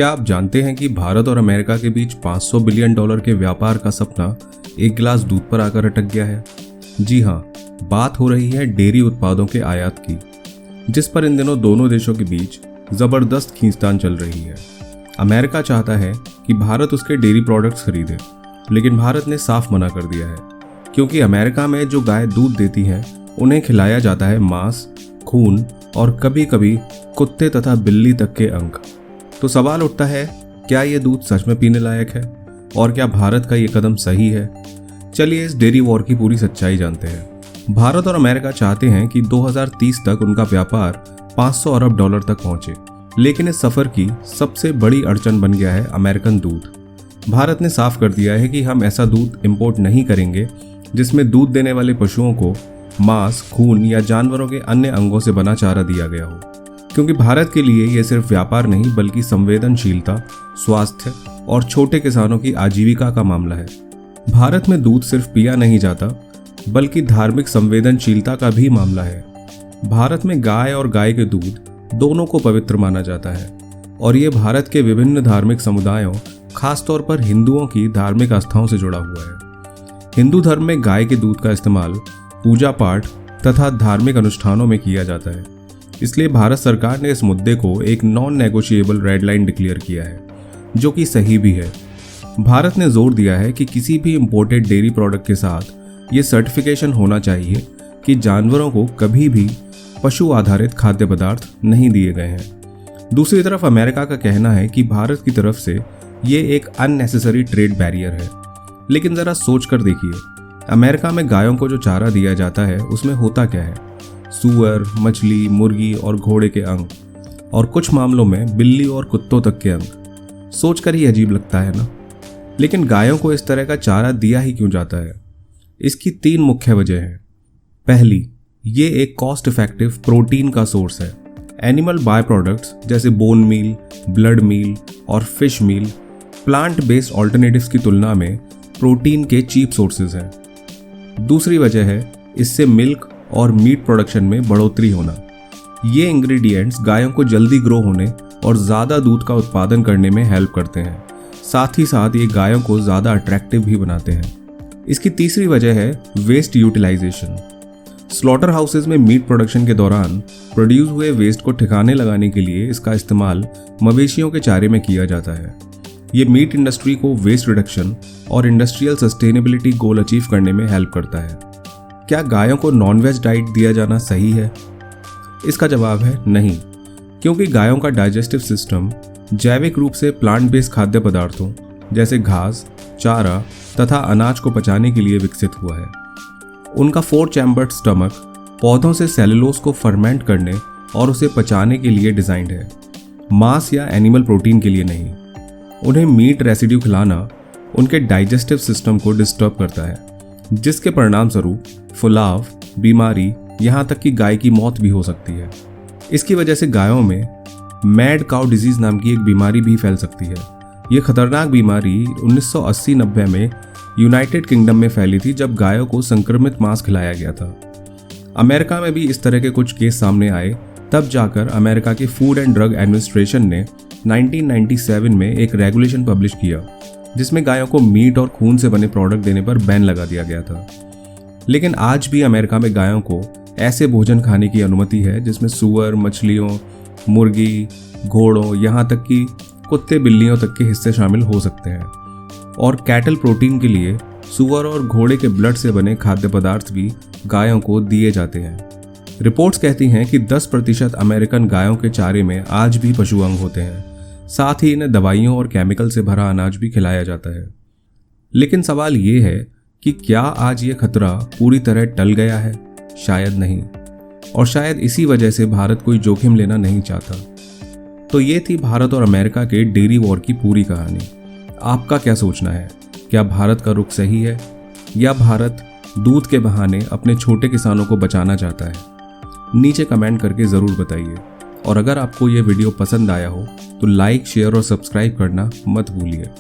क्या आप जानते हैं कि भारत और अमेरिका के बीच $500 बिलियन के व्यापार का सपना एक गिलास दूध पर आकर अटक गया है? जी हाँ, बात हो रही है डेयरी उत्पादों के आयात की, जिस पर इन दिनों दोनों देशों के बीच जबरदस्त खींचतान चल रही है। अमेरिका चाहता है कि भारत उसके डेयरी प्रोडक्ट्स खरीदे, लेकिन भारत ने साफ मना कर दिया है, क्योंकि अमेरिका में जो गाय दूध देती हैं उन्हें खिलाया जाता है मांस, खून और कभी कभी कुत्ते तथा बिल्ली तक के अंग। तो सवाल उठता है, क्या ये दूध सच में पीने लायक है और क्या भारत का ये कदम सही है? चलिए इस डेयरी वॉर की पूरी सच्चाई जानते हैं। भारत और अमेरिका चाहते हैं कि 2030 तक उनका व्यापार $500 अरब तक पहुंचे, लेकिन इस सफर की सबसे बड़ी अड़चन बन गया है अमेरिकन दूध। भारत ने साफ कर दिया है कि हम ऐसा दूध इंपोर्ट नहीं करेंगे जिसमें दूध देने वाले पशुओं को मांस, खून या जानवरों के अन्य अंगों से बना चारा दिया गया हो, क्योंकि भारत के लिए यह सिर्फ व्यापार नहीं बल्कि संवेदनशीलता, स्वास्थ्य और छोटे किसानों की आजीविका का मामला है। भारत में दूध सिर्फ पिया नहीं जाता बल्कि धार्मिक संवेदनशीलता का भी मामला है। भारत में गाय और गाय के दूध दोनों को पवित्र माना जाता है और ये भारत के विभिन्न धार्मिक समुदायों, खासतौर पर हिंदुओं की धार्मिक आस्थाओं से जुड़ा हुआ है। हिंदू धर्म में गाय के दूध का इस्तेमाल पूजा पाठ तथा धार्मिक अनुष्ठानों में किया जाता है। इसलिए भारत सरकार ने इस मुद्दे को एक non negotiable red line declare किया है, जो कि सही भी है। भारत ने जोर दिया है कि किसी भी इंपोर्टेड डेयरी प्रोडक्ट के साथ ये सर्टिफिकेशन होना चाहिए कि जानवरों को कभी भी पशु आधारित खाद्य पदार्थ नहीं दिए गए हैं। दूसरी तरफ अमेरिका का कहना है कि भारत की तरफ से ये एक अननेसेसरी ट्रेड बैरियर है। लेकिन जरा सोच कर देखिए, अमेरिका में गायों को जो चारा दिया जाता है उसमें होता क्या है? सूअर, मछली, मुर्गी और घोड़े के अंग, और कुछ मामलों में बिल्ली और कुत्तों तक के अंग। सोचकर ही अजीब लगता है ना? लेकिन गायों को इस तरह का चारा दिया ही क्यों जाता है? इसकी 3 मुख्य वजह हैं। पहली, ये एक कॉस्ट इफेक्टिव प्रोटीन का सोर्स है। एनिमल बाय प्रोडक्ट्स जैसे बोन मील, ब्लड मील और फिश मील प्लांट बेस्ड ऑल्टरनेटिव्स की तुलना में प्रोटीन के चीप सोर्सेज हैं। दूसरी वजह है इससे मिल्क और मीट प्रोडक्शन में बढ़ोतरी होना। ये इंग्रेडिएंट्स गायों को जल्दी ग्रो होने और ज़्यादा दूध का उत्पादन करने में हेल्प करते हैं। साथ ही साथ ये गायों को ज़्यादा अट्रैक्टिव भी बनाते हैं। इसकी तीसरी वजह है वेस्ट यूटिलाइजेशन। स्लॉटर हाउसेज में मीट प्रोडक्शन के दौरान प्रोड्यूस हुए वेस्ट को ठिकाने लगाने के लिए इसका इस्तेमाल मवेशियों के चारे में किया जाता है। ये मीट इंडस्ट्री को वेस्ट रिडक्शन और इंडस्ट्रियल सस्टेनेबिलिटी गोल अचीव करने में हेल्प करता है। क्या गायों को नॉनवेज डाइट दिया जाना सही है? इसका जवाब है नहीं, क्योंकि गायों का डाइजेस्टिव सिस्टम जैविक रूप से प्लांट बेस्ड खाद्य पदार्थों जैसे घास, चारा तथा अनाज को पचाने के लिए विकसित हुआ है। उनका 4 चैम्बर्ड स्टमक पौधों से सेलुलोज को फर्मेंट करने और उसे पचाने के लिए डिजाइंड है, मांस या एनिमल प्रोटीन के लिए नहीं। उन्हें मीट रेसिड्यू खिलाना उनके डाइजेस्टिव सिस्टम को डिस्टर्ब करता है, जिसके परिणाम स्वरूप फुलाव, बीमारी, यहाँ तक कि गाय की मौत भी हो सकती है। इसकी वजह से गायों में मैड काउ डिजीज नाम की एक बीमारी भी फैल सकती है। ये खतरनाक बीमारी 1980-90 में यूनाइटेड किंगडम में फैली थी, जब गायों को संक्रमित मांस खिलाया गया था। अमेरिका में भी इस तरह के कुछ केस सामने आए, तब जाकर अमेरिका के फूड एंड ड्रग एडमिनिस्ट्रेशन ने 1997 में एक रेगुलेशन पब्लिश किया, जिसमें गायों को मीट और खून से बने प्रोडक्ट देने पर बैन लगा दिया गया था। लेकिन आज भी अमेरिका में गायों को ऐसे भोजन खाने की अनुमति है जिसमें सूअर, मछलियों, मुर्गी, घोड़ों, यहाँ तक कि कुत्ते बिल्लियों तक के हिस्से शामिल हो सकते हैं। और कैटल प्रोटीन के लिए सूअर और घोड़े के ब्लड से बने खाद्य पदार्थ भी गायों को दिए जाते हैं। रिपोर्ट्स कहती हैं कि 10% अमेरिकन गायों के चारे में आज भी पशु अंग होते हैं। साथ ही इन्हें दवाइयों और केमिकल से भरा अनाज भी खिलाया जाता है। लेकिन सवाल ये है कि क्या आज ये खतरा पूरी तरह टल गया है? शायद नहीं, और शायद इसी वजह से भारत कोई जोखिम लेना नहीं चाहता। तो ये थी भारत और अमेरिका के डेयरी वॉर की पूरी कहानी। आपका क्या सोचना है? क्या भारत का रुख सही है या भारत दूध के बहाने अपने छोटे किसानों को बचाना चाहता है? नीचे कमेंट करके ज़रूर बताइए। और अगर आपको ये वीडियो पसंद आया हो तो लाइक, शेयर और सब्सक्राइब करना मत भूलिए।